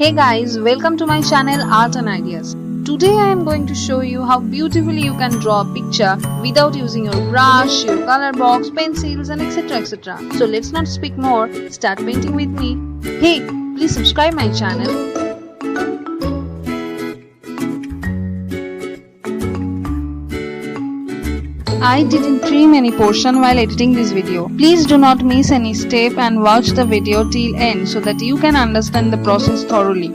Hey guys, welcome to my channel Art and Ideas. Today I am going to show you how beautifully you can draw a picture without using your brush, your color box, pencils and etc. So let's not speak more, start painting with me. Hey, please subscribe my channel. I didn't trim any portion while editing this video. Please do not miss any step and watch the video till end so that you can understand the process thoroughly.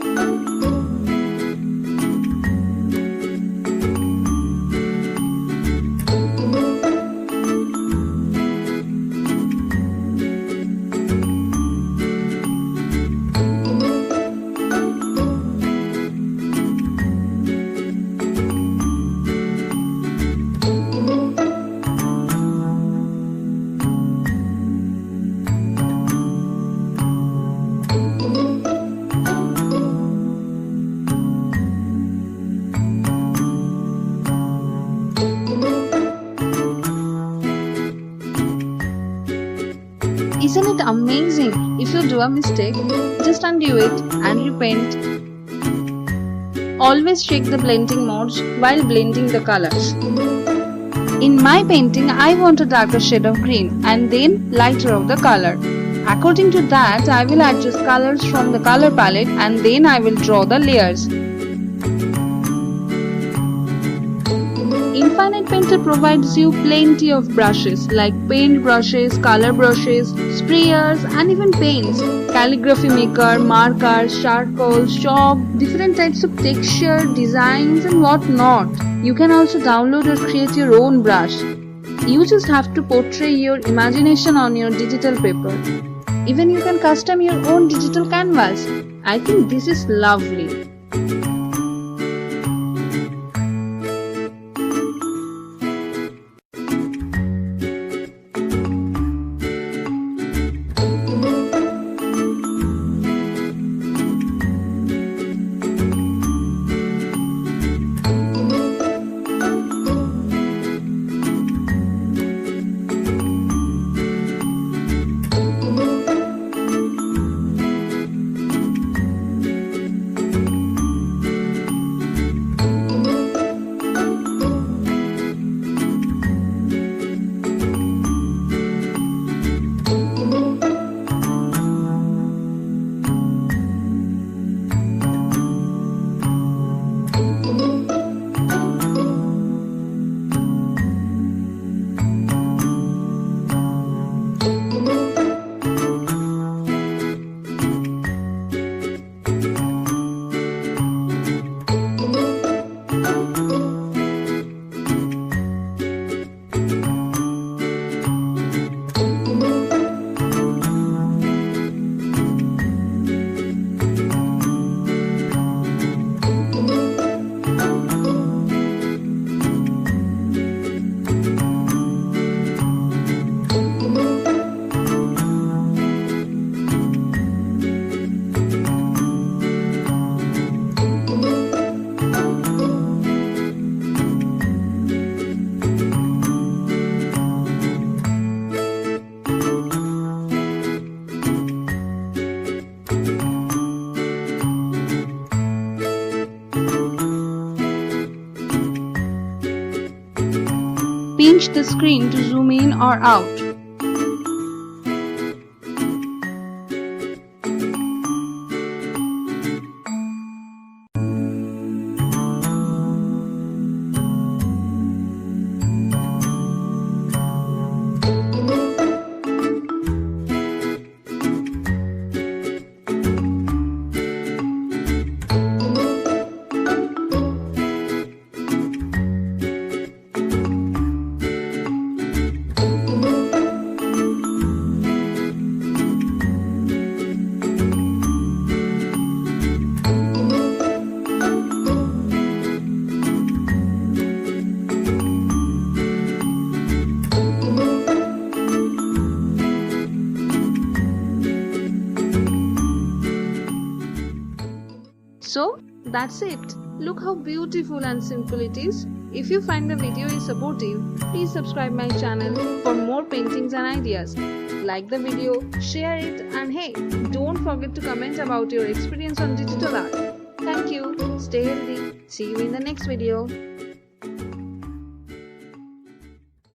Isn't it amazing? If you do a mistake, just undo it and repaint. Always check the blending modes while blending the colors. In my painting, I want a darker shade of green and then lighter of the color. According to that, I will adjust colors from the color palette and then I will draw the layers. Infinite Painter provides you plenty of brushes like paint brushes, color brushes, sprayers and even paints, calligraphy maker, markers, charcoal, chalk, different types of texture, designs and whatnot. You can also download or create your own brush. You just have to portray your imagination on your digital paper. Even you can custom your own digital canvas. I think this is lovely. Pinch the screen to zoom in or out. So that's it. Look how beautiful and simple it is. If you find the video is supportive, please subscribe my channel for more paintings and ideas. Like the video, share it, and hey, don't forget to comment about your experience on digital art. Thank you. Stay healthy. See you in the next video.